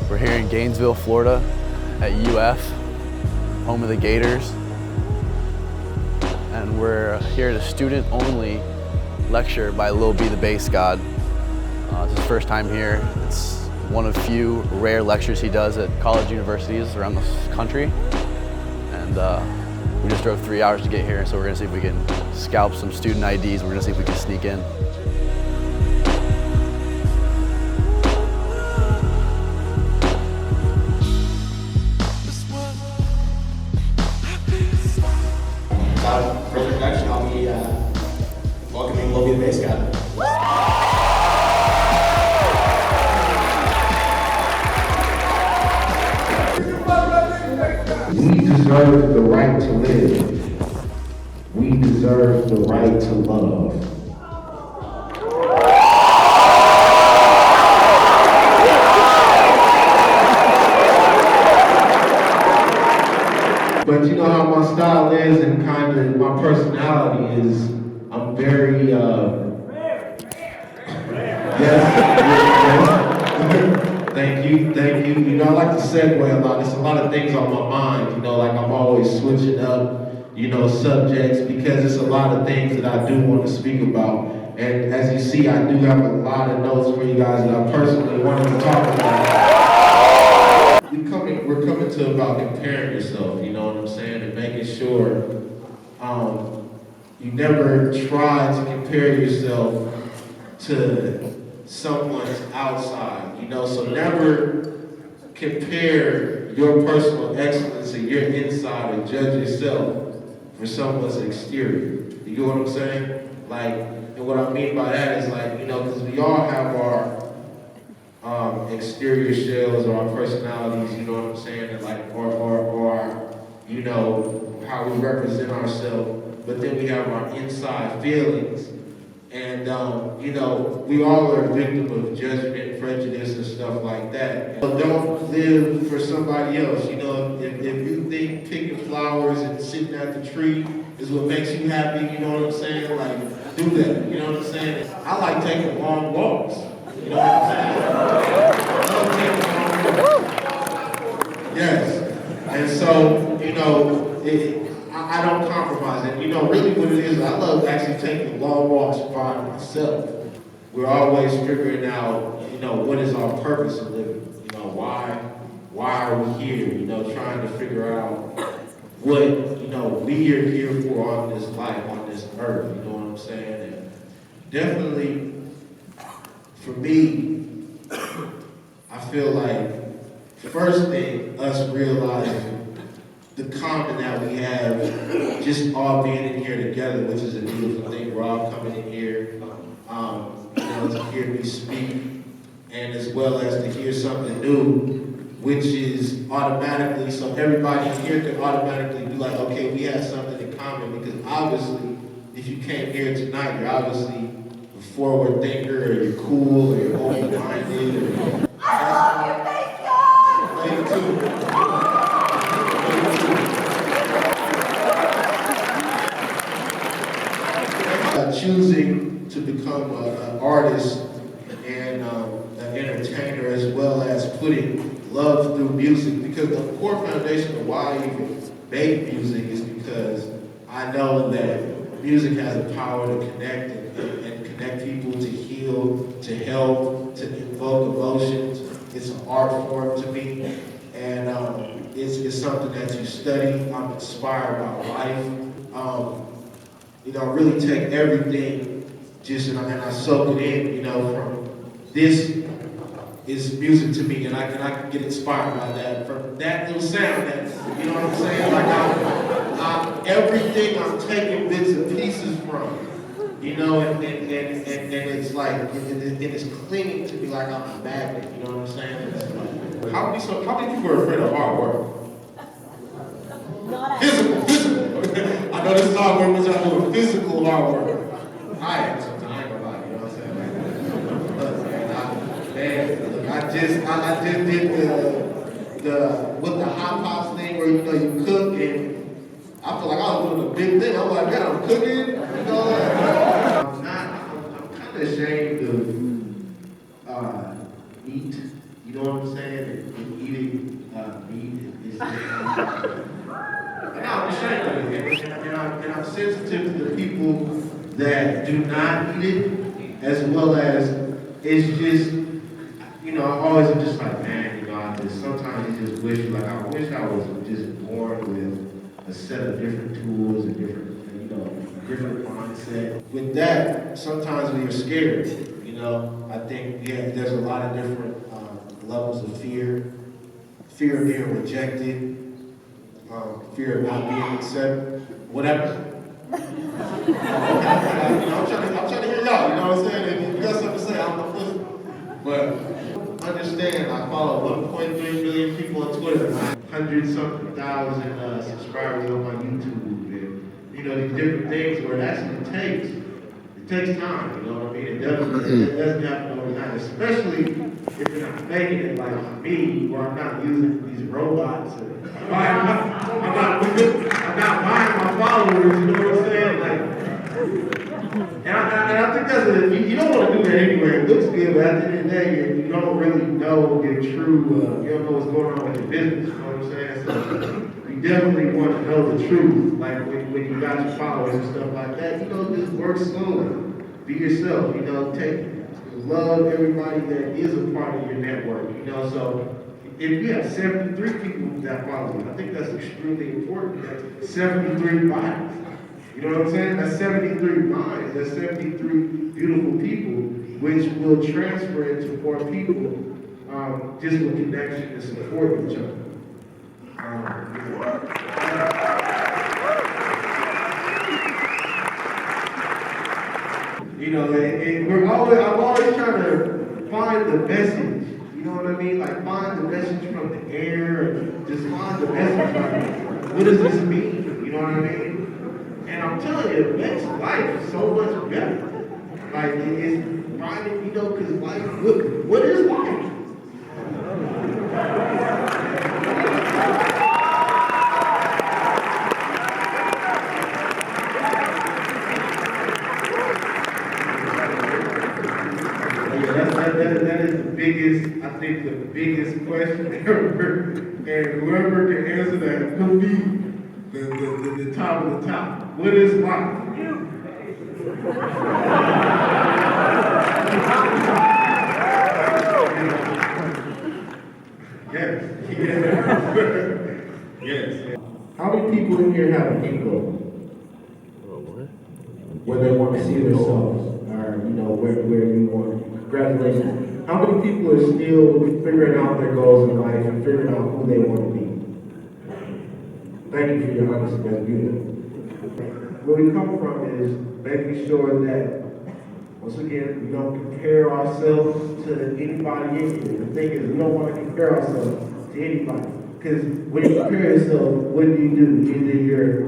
We're here in Gainesville, Florida at UF, home of the Gators. And we're here at a student-only lecture by Lil B, the bass god. It's his first time here. It's one of few rare lectures he does at college universities around the country. And we just drove 3 hours to get here, so we're gonna see if we can scalp some student IDs. We're gonna see if we can sneak in. For introduction, I'll be welcoming Lil B, the bass god. We deserve the right to live. We deserve the right to love. But you know how my style is and kind of my personality is, I'm very, yes. Thank you. You know, I like to segue a lot. There's a lot of things on my mind, you know, like I'm always switching up, you know, subjects because there's a lot of things that I do want to speak about. And as you see, I do have a lot of notes for you guys that I personally wanted to talk about. We're coming to about comparing yourself, you know what I'm saying, and making sure you never try to compare yourself to someone's outside, you know, so never compare your personal excellence and your inside and judge yourself for someone's exterior. You get what I'm saying? Like, and what I mean by that is like, you know, because we all have our exterior shells or our personalities, you know what I'm saying, and like, or you know, how we represent ourselves, but then we have our inside feelings. And, you know, we all are a victim of judgment, prejudice, and stuff like that. So don't live for somebody else. You know, if you think picking flowers and sitting at the tree is what makes you happy, you know what I'm saying? Like, do that, you know what I'm saying? I like taking long walks, you know what I'm saying? I love taking long walks. Yes. And so, you know, I don't compromise it. You know, really what it is, I love actually taking long walks by myself. We're always figuring out, you know, what is our purpose of living? You know, why are we here? You know, trying to figure out what, you know, we are here for on this life, on this earth. You know what I'm saying? And definitely, for me, I feel like, first thing, us realizing the common that we have, just all being in here together, which is a beautiful thing. We're all coming in here, you know, to hear me speak, and as well as to hear something new, which is automatically, so everybody in here can automatically be like, okay, we have something in common, because obviously, if you came here tonight, you're obviously a forward thinker, or you're cool, or you're open-minded, or choosing to become an artist and an entertainer, as well as putting love through music, because the core foundation of why I even make music is because I know that music has the power to connect and connect people, to heal, to help, to invoke emotions. It's an art form to me, and it's something that you study. I'm inspired by life. You know, really take everything and I soak it in, you know, from this is music to me, and I can get inspired by that, from that little sound, that, you know what I'm saying? Like everything I'm taking bits and pieces from, you know, and it's like, it's clinging to me like I'm a magnet, you know what I'm saying? Like, how many people are afraid of hard work? Physical. I know this is all work, but y'all doing physical hard work. I am something, I ain't gonna lie, you know what I'm saying? Look, I just did with the hot pots thing where, you know, you cook, and I feel like I was doing a big thing. I'm like, man, I'm cooking, you know, I'm kind of ashamed of meat you know what I'm saying, and eating meat is and I'm ashamed of it, and I'm sensitive to the people that do not eat it, as well as it's just, you know, I always am just like, man, you know, sometimes you just wish, like, I wish I was just born with a set of different tools and different, you know, different mindset. With that, sometimes we are scared, you know. I think, yeah, there's a lot of different levels of fear. Fear of being rejected, fear of not being accepted, whatever. I'm trying to hear y'all, you know what I'm saying? If you got something to say, I'm listening. But understand, I follow 1.3 million people on Twitter, 100-something thousand subscribers on my YouTube, and you know, these different things where it actually takes time, you know what I mean? It doesn't happen overnight, especially if you're not making it like me, where I'm not using these robots and I'm not buying my followers, you know what I'm saying? Like, and I think that's you don't want to do that anyway. It looks good, but at the end of the day, you don't really know your true, you don't know what's going on with your business, you know what I'm saying? So you definitely want to know the truth, like when you got your followers and stuff like that, you know, just work slowly. Be yourself, you know, love everybody that is a part of your network, you know, so if you have 73 people that follow you, I think that's extremely important. That's 73 bodies. You know what I'm saying? That's 73 minds. That's 73 beautiful people, which will transfer into more people just with connection and support each other. You know, I'm always trying to find the message. You know what I mean? Like, find the message from the air, and just find the message. Like, what does this mean? You know what I mean? And I'm telling you, it makes life so much better. Like, it's finding, you know, because life, what is life? That is the biggest, I think the biggest question ever. And whoever can answer that could be the top of the top. What is life? Yes. Yes. How many people in here have an ego? Where they want to see themselves, or you know, where you want. Congratulations. How many people are still figuring out their goals in life and figuring out who they want to be? Thank you for your honesty. That's beautiful. Where we come from is making sure that, once again, we don't compare ourselves to anybody in here. The thing is, we don't want to compare ourselves to anybody. Because when you compare yourself, what do? Either you're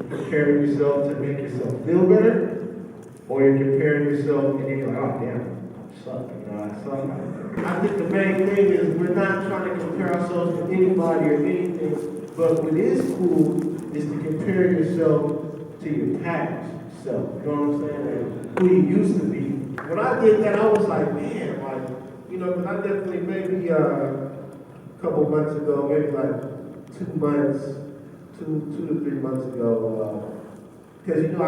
comparing yourself to make yourself feel better, or you're comparing yourself and then you're like, oh damn, I suck, you know, I suck. I think the main thing is we're not trying to compare ourselves to anybody or anything, but what is cool is to compare yourself to your past self, you know what I'm saying, and who you used to be. When I did that, I was like, man, like, you know, because I definitely maybe a couple months ago, maybe like 2 to 3 months ago, because, you know,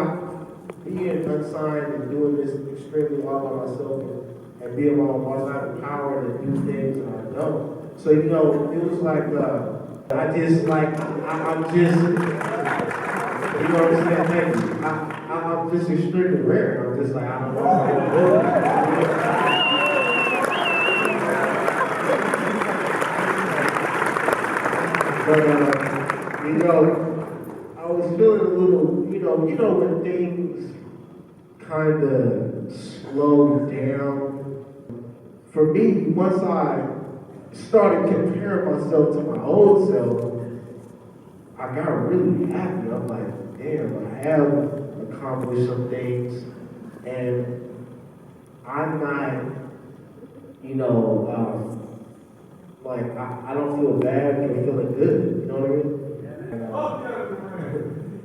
being unsigned and doing this extremely all by myself and being my own boss, I have the power to do things and I don't. So, you know, it was like, I'm just, you know what I'm saying? I'm just extremely rare. I'm just like, I don't know how to do it. But, you know, I was feeling a little, you know when things kind of slow down. For me, once I started comparing myself to my old self, I got really happy. I'm like, damn, I have accomplished some things, and I'm not, you know, like, I don't feel bad for feeling good, you know what I mean? And,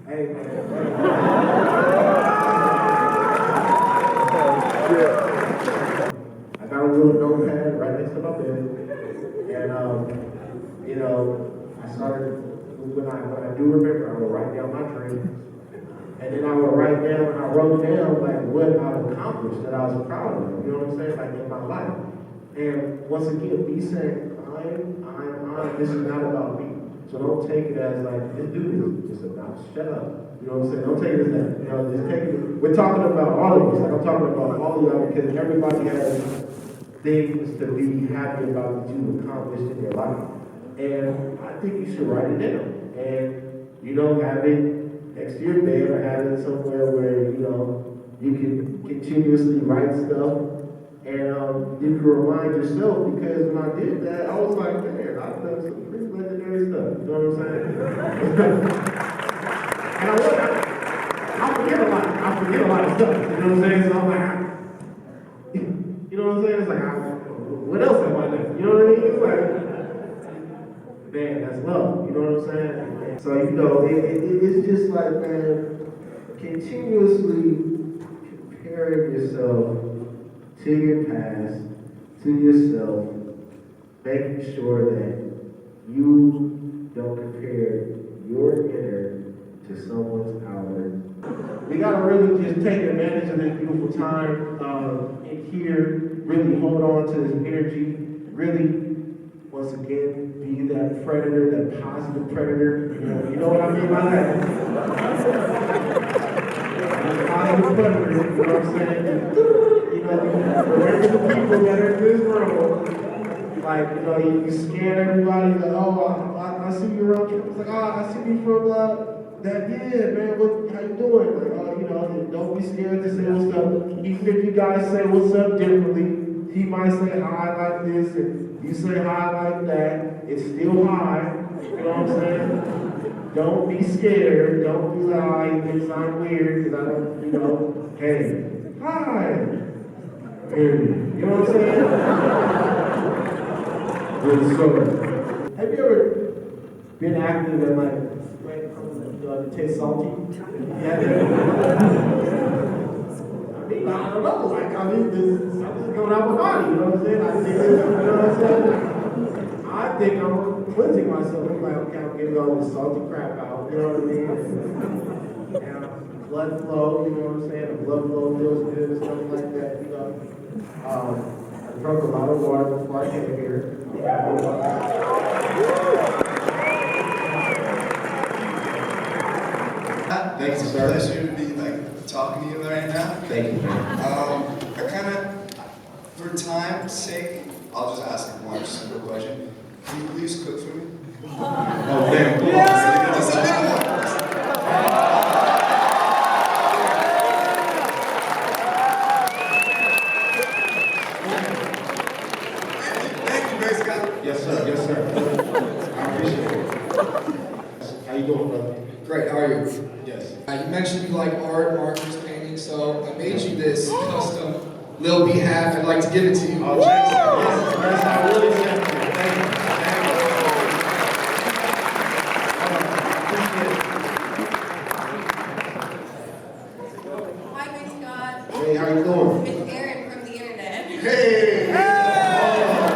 hey, man. I got a little notepad right next to my bed. you know, I started, when I do remember, I would write down my dreams. And then I would write down, I wrote down like what I've accomplished that I was proud of, you know what I'm saying, like in my life. And once again, me saying, this is not about me. So don't take it as like, just do this, it's about, shut up. You know what I'm saying? Don't take it as that. You know, just take it, we're talking about all of us, like I'm talking about all of y'all because everybody has things to be happy about that you accomplished in your life. And I think you should write it down. And, you know, have it next to your bed or have it somewhere where, you know, you can continuously write stuff and you can remind yourself because when I did that, I was like, man, I've done some pretty legendary stuff. You know what I'm saying? And I forget a lot. I forget a lot of stuff. You know what I'm saying? So I'm like, you know what I'm saying? It's like, what else have I done? You know what I mean? It's like, man, that's love. You know what I'm saying? So, you know, it's just like, man, continuously comparing yourself to your past, to yourself, making sure that you don't compare your inner to someone's outer. We gotta really just take advantage of this beautiful time in here, really hold on to this energy, really, once again, be that predator, that positive predator. You know what I mean by that? Positive predator, you know what I'm saying? You know, remember the people that are in this room, like, you know, you scan everybody, like, oh, I see you around campus, like, oh, I see you from that, yeah, man, how you doing? Like, oh, you know, don't be scared to say what's up. Even if you guys say what's up differently, he might say hi like this, and you say hi like that, it's still hi, you know what I'm saying? Don't be scared, don't be like, oh, he thinks I'm weird, because I don't, you know, hey, hi. You know what I'm saying? Good story. Have you ever been active and like, it tastes salty? Yeah. I mean, I don't know. Like, I mean, something's coming out of my body. You know what I'm saying? I think I'm cleansing myself. I'm like, okay, I'm getting all this salty crap out. You know what I mean? And blood flow. You know what I'm saying? The blood flow feels good and stuff like that. You know. I drank a lot of water before I came here. Thanks, it's a pleasure to be talking to you right now. Thank you, man. I kind of, for time's sake, I'll just ask a more simple question. Can you please cook for me? Oh, man. Thank you, Grace God. Yes, sir. Yes, sir. I appreciate it. How you doing, brother? Great, how are you? Yes. You mentioned you like art, markers, painting, so I made you this custom Lil B hat. I'd like to give it to you. Oh, yes, I really thank you. Thank you. Hi, Grace God. Hey, how you doing? It's Aaron from the internet. Hey!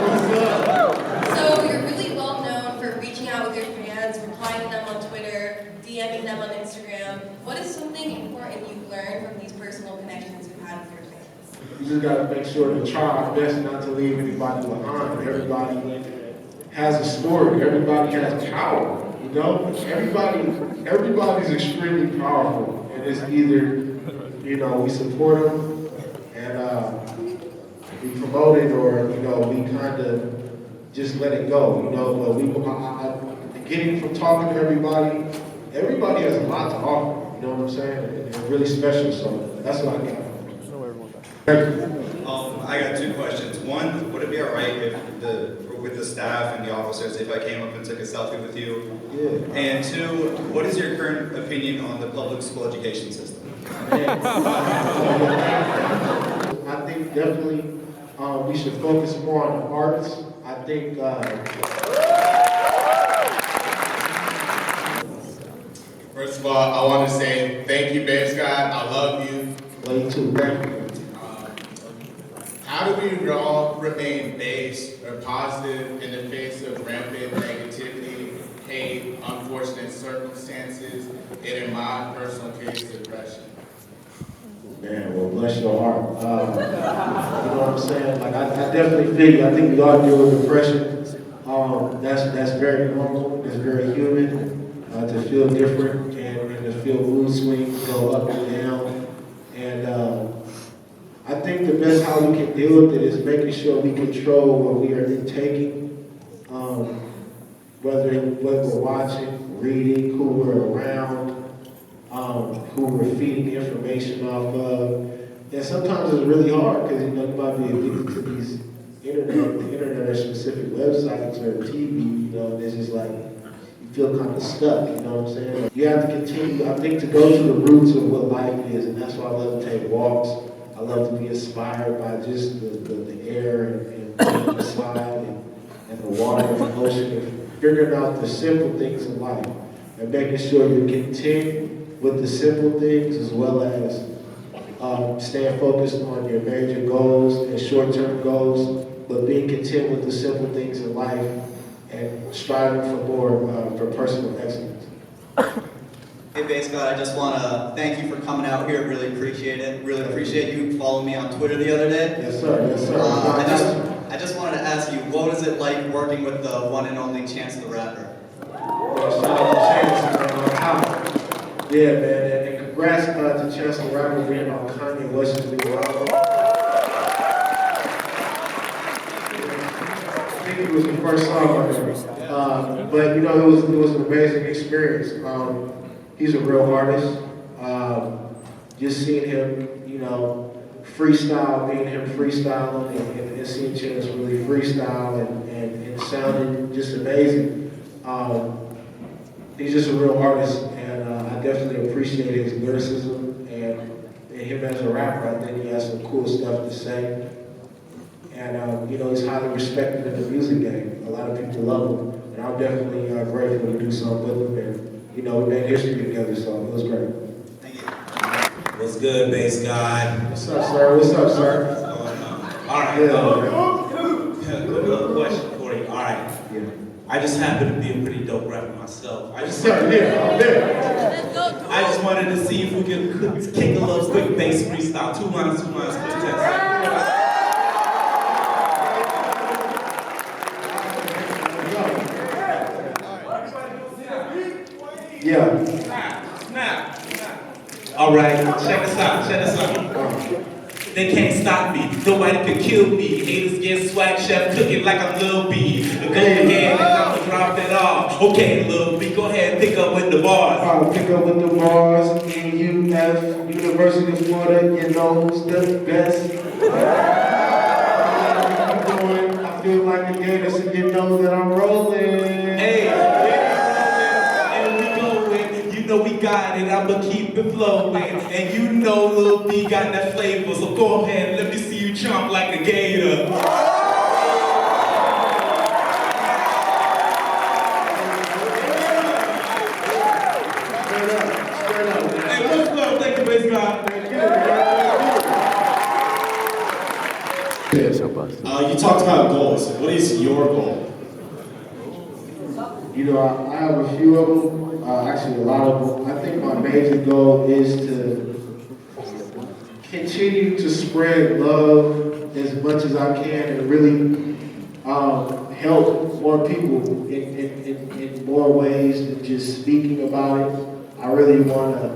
What's up? So you're really well known for reaching out with your fans, replying to them on Twitter, DMing them on Instagram. What is something important you've learned from these personal connections you've had with your fans? You just gotta make sure to try our best not to leave anybody behind. Everybody has a story. Everybody has power. You know, everybody's extremely powerful, and it's either, you know, we support them and we promote it, or you know, we kind of just let it go. You know, but getting from talking to everybody has a lot to offer. You know what I'm saying? And it's really special. So that's what I got. Thank you. I got two questions. One, would it be all right if with the staff and the officers if I came up and took a selfie with you? Yeah. And two, what is your current opinion on the public school education system? I think definitely we should focus more on the arts. I think First of all, I want to say thank you, Babe Scott. I love you. love you too. Thank you. How do we all remain base or positive in the face of rampant negativity? and in my personal case, depression. Man, well, bless your heart. You know what I'm saying? Like, I definitely feel you. I think we all deal with depression. That's very normal. It's very human to feel different and to feel mood swings, go up and down. And I think the best how we can deal with it is making sure we control what we are intaking, whether what we're watching, reading, who we're around, who we're feeding information off of. And sometimes it's really hard because you might be addicted to these internet or specific websites or TV, and it's just like you feel kind of stuck, you know what I'm saying? You have to continue, I think, to go to the roots of what life is, and that's why I love to take walks. I love to be inspired by just the air and the slide and the water and the ocean, and figuring out the simple things in life and making sure you're content with the simple things as well as staying focused on your major goals and short-term goals, but being content with the simple things in life and striving for more for personal excellence. Hey, Bass God, I just want to thank you for coming out here. Really appreciate it. Really appreciate you following me on Twitter the other day. Yes, sir. Yes, sir. I just wanted to ask you, what was it like working with the one and only Chance the Rapper? Shout out to Chance, man, on top. Yeah, man, and congrats to Chance the Rapper being on Kanye West's new album. I think it was the first song on there. But it was an amazing experience. He's a real artist. Just seeing him, freestyle, being him freestyling and seeing Chance really freestyle and it sounded just amazing. He's just a real artist, and I definitely appreciate his lyricism and him as a rapper. I think he has some cool stuff to say. And he's highly respected in the music game. A lot of people love him, and I'm definitely grateful to do something with him. And we made history together, so it was great. Thank you. What's good, Bass God? What's up, sir? What's up, sir? What's going on? All right. Good question for you. All right. Yeah. I just happen to be a pretty dope rapper myself. I just wanted to see if we could kick a little quick bass freestyle. 2 lines, quick test. Yeah. Snap. All right, check this out. They can't stop me, nobody can kill me. Haters get swag chef cooking like I'm Lil B. Go ahead and I'ma drop it off. Okay, Lil B, go ahead and pick up with the bars. I'll pick up with the bars. UF, University of Florida, you know who's the best. I feel like a gator, so you know that I'm rolling. Hey. We got it, I'ma keep it flowing. And Lil B got that flavor, so go ahead, let me see you chomp like a gator. Hey, what's up? Thank you, Bass God. You talked about goals. What is your goal? I have a few of them, actually a lot of them. I think my major goal is to continue to spread love as much as I can and really help more people in more ways than just speaking about it. I really want to,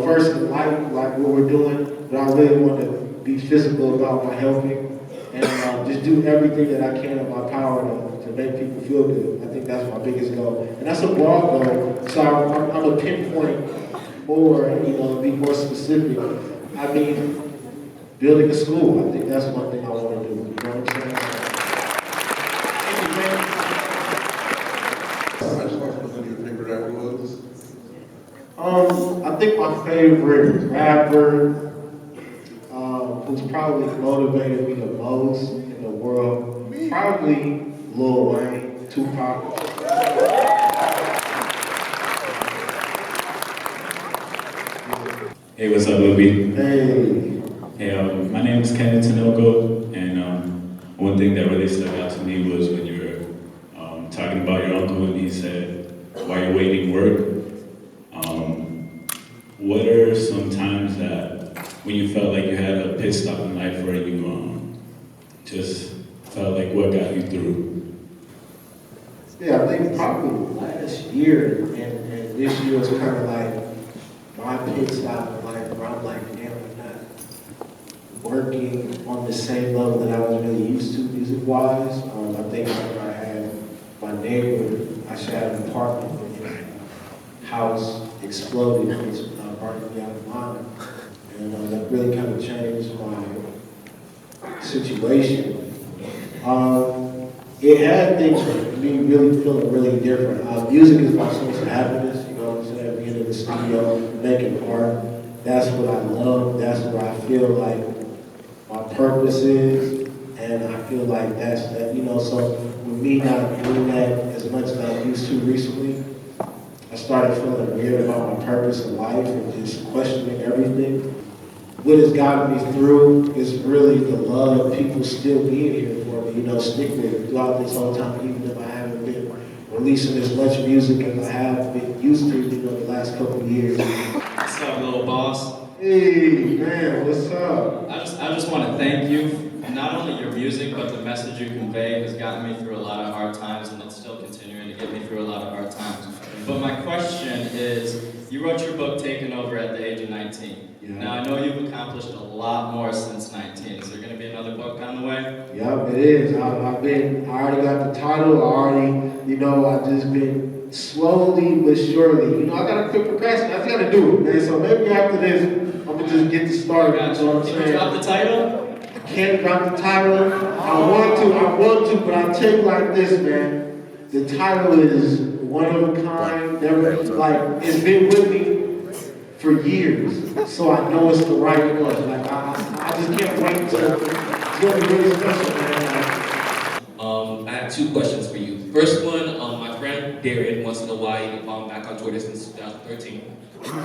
first enlighten like what we're doing, but I really want to be physical about my helping and just do everything that I can in my power to make people feel good. I think that's my biggest goal. And that's a broad goal, so I'm going to pinpoint more and be more specific. I mean, building a school, I think that's one thing I want to do. You know what I'm saying? I just want to know your favorite rapper was? I think my favorite rapper who's probably motivated me the most in the world, probably Lil Wayne, Tupac. Hey, what's up, Lil B? Hey. Hey, my name is Kenneth Tinoco, and one thing that really stuck out to me was when you were talking about your uncle and he said, while you're waiting work, when you felt like you had a pit stop in life where you just felt like what got you through? Yeah, I think probably last year and this year was kind of like my pit stop in life where I'm like, damn, I'm not working on the same level that I was really used to music-wise. I think when I had my neighbor, I should have an apartment with his house exploded and it's burning me out of mind. And that really kind of changed my situation. It had things for me really feeling really different. Music is my source of happiness, you know what I'm saying? Being in the studio, making art, that's what I love. That's where I feel like my purpose is, and I feel like that's that, you know, so with me not doing that as much as I used to recently, I started feeling weird about my purpose in life and just questioning everything. What has gotten me through is really the love of people still being here for me, you know, sticking throughout this whole time, even if I haven't been releasing as much music as I have been used to, you know, the last couple of years. What's up, little boss? Hey, man, what's up? I just want to thank you. Not only your music, but the message you convey has gotten me through a lot of hard times, and it's still continuing to get me through a lot of hard times. But my question is, you wrote your book, Taking Over, at the age of 19. Yeah. Now, I know you've accomplished a lot more since 19. Is there going to be another book on the way? Yep, it is. I already got the title. I've just been slowly but surely. You know, I got to quit procrastinating. I just got to do it, man. So maybe after this, I'm going to just get to start. You know what I'm saying? Can you drop the title? I can't drop the title. I want to, but I'll tell you like this, man. The title is one of a kind. Never, like, it's been with me for years, so I know it's the right one. Like, I just can't wait to, it's going to be really special, man. I have two questions for you. First one, my friend Durant wants to know why you found back on Twitter since 2013. That's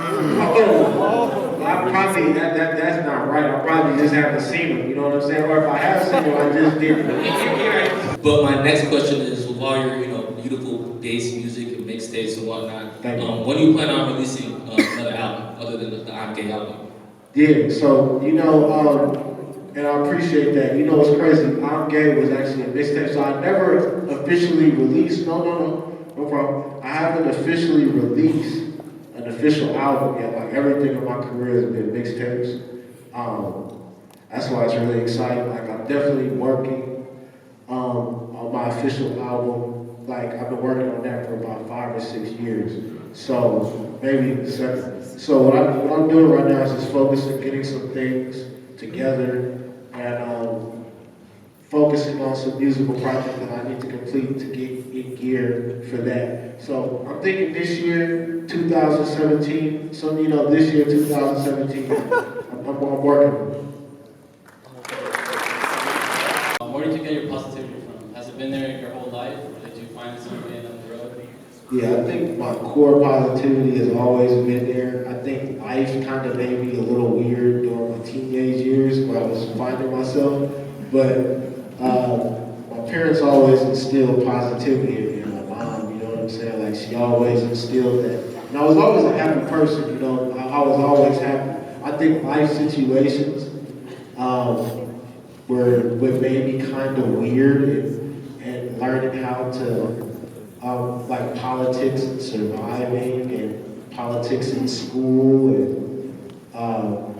not right. I probably just haven't seen him, you know what I'm saying? Or if I have seen him, I just didn't. But my next question is, with all your, beautiful bass music and mixtapes and whatnot, when do you plan on releasing another album other than the I'm Gay album? Yeah, so, and I appreciate that. You know what's crazy? I'm Gay was actually a mixtape, so I never officially released, no problem. I haven't officially released an official album yet. Like, everything in my career has been mixtapes. That's why it's really exciting. Like, I'm definitely working on my official album. Like, I've been working on that for about 5 or 6 years. So maybe 7. So what I'm doing right now is just focusing, getting some things together, and focusing on some musical projects that I need to complete to get in gear for that. So I'm thinking this year, 2017. So this year, 2017, I'm working. Where did you get your positivity from? Has it been there your whole life, or did you find it somewhere down the road? Yeah, I think my core positivity has always been there. I think life kind of made me a little weird during my teenage years where I was finding myself. But my parents always instilled positivity in me, and my mom, you know what I'm saying? Like, she always instilled that. And I was always a happy person, I was always happy. I think life situations were what made me kind of weird, and learning how to like politics and surviving, and politics in school, and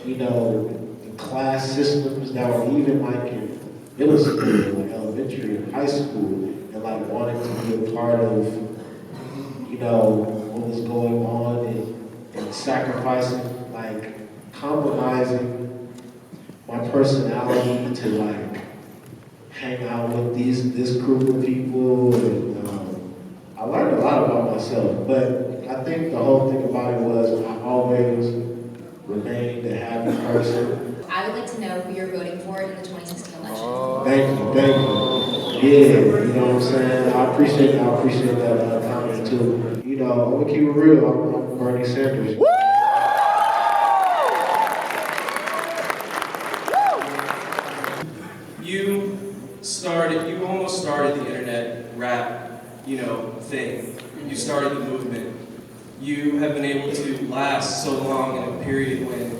the class systems that were even like in middle school, like elementary and high school, and like wanting to be a part of what was going on, and sacrificing, like compromising my personality to like hang out with this group of people, and I learned a lot about myself. But I think the whole thing about it was I always remained a happy person. I would like to know who you're voting for in the 2016 election. Thank you. Yeah, you know what I'm saying? I appreciate that comment too. I'm gonna keep it real. I'm Bernie Sanders. You almost started the internet rap, thing. You started the movement. You have been able to last so long in a period when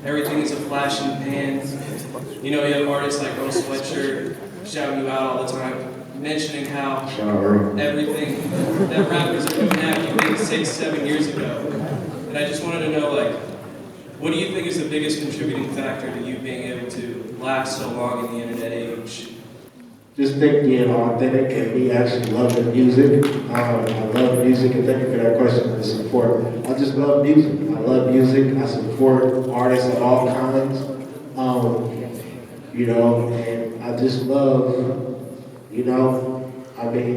everything is a flash in the pan. You know, you have artists like No Sweatshirt shouting you out all the time, mentioning how everything that rappers are coming at you maybe 6-7 years ago. And I just wanted to know, like, what do you think is the biggest contributing factor to you being able to last so long in the internet age? Just think being authentic and me actually loving music. I love music, and thank you for that question and the support. I just love music. I love music. I support artists of all kinds. You know, and I just love, you know, I mean,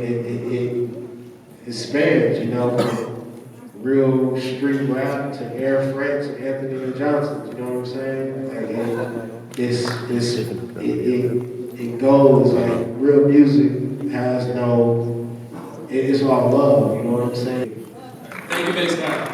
it spans, you know, from real street rap to Air France and Anthony Johnson. You know what I'm saying? Like it goes, like, real music has no, it's all love, you know what I'm saying? Thank you, Big Sky.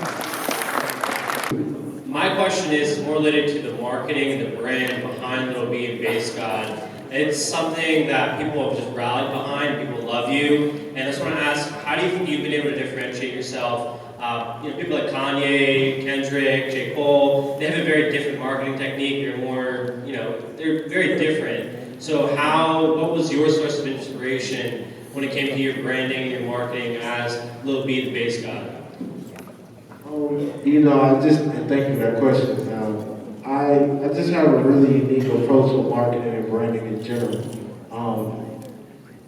My question is more related to the marketing and the brand behind Lil B and Bass God. It's something that people have just rallied behind, people love you, and I just want to ask, how do you think you've been able to differentiate yourself? You know, people like Kanye, Kendrick, J. Cole, they have a very different marketing technique. They're more, you know, they're very different. So what was your source of inspiration when it came to your branding and your marketing as Lil B the Bass God? You know, thank you for that question. I just have a really unique approach to marketing and branding in general.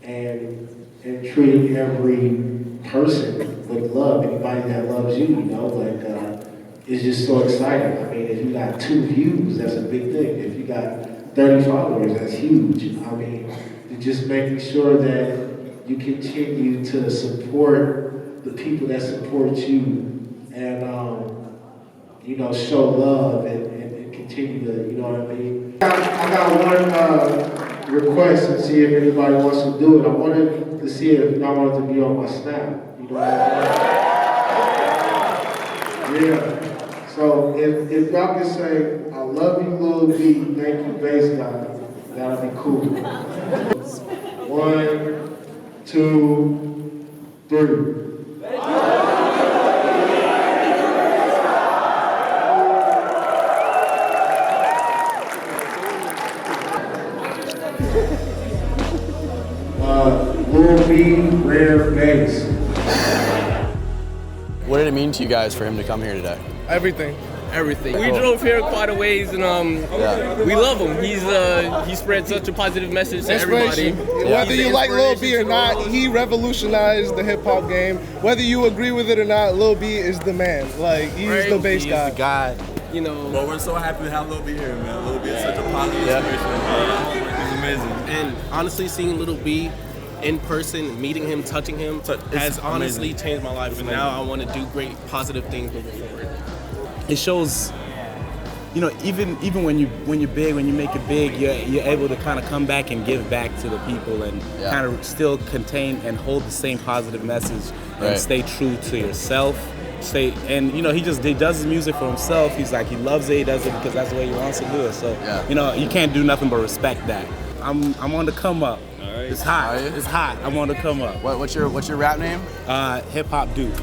And treating every person with love, anybody that loves you, you know, like, it's just so exciting. I mean, if you got 2 views, that's a big thing. If you got 30 followers, that's huge. I mean, just making sure that you continue to support the people that support you and, you know, show love and continue to, you know what I mean? I got one request and see if anybody wants to do it. I wanted to see if y'all wanted to be on my snap. You know what I mean? Yeah. So if y'all can say, I love you, Lil B, thank you, Bass God, that'll be cool. 1, 2, 3. Lil B, rare bass. What did it mean to you guys for him to come here today? Everything. Everything. We drove here quite a ways, and we love him. He spread such a positive message to everybody. Whether you like Lil B or not, he revolutionized the hip hop game. Whether you agree with it or not, Lil B is the man. Like, he's the bass guy. He's the guy. You know. But we're so happy to have Lil B here, man. Lil B is such a positive inspiration. He's amazing. And honestly, seeing Lil B in person, meeting him, touching him, has honestly changed my life. And now I want to do great, positive things moving forward. It shows, you know, even when you're big, when you make it big, you're able to kind of come back and give back to the people and kind of still contain and hold the same positive message and stay true to yourself. And you know, he does his music for himself. He's like, he loves it, he does it because that's the way he wants to do it. So you know, you can't do nothing but respect that. I'm on the come up. It's hot. It's hot. I'm on the come up. What's your rap name? Hip Hop Duke.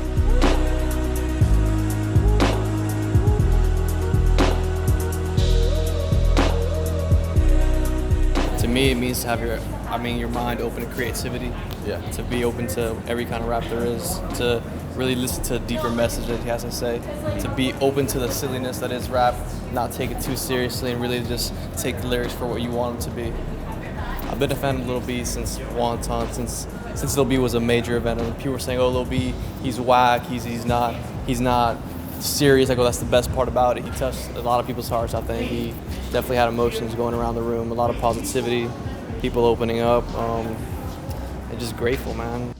To me, it means to have your mind open to creativity. Yeah. To be open to every kind of rap there is. To really listen to a deeper message that he has to say. To be open to the silliness that is rap, not take it too seriously, and really just take the lyrics for what you want them to be. I've been a fan of Lil B since Wonton, since Lil B was a major event, and people were saying, "Oh, Lil B, he's whack. He's not serious." I go, that's the best part about it. He touched a lot of people's hearts. I think he definitely had emotions going around the room, a lot of positivity, people opening up. And just grateful, man.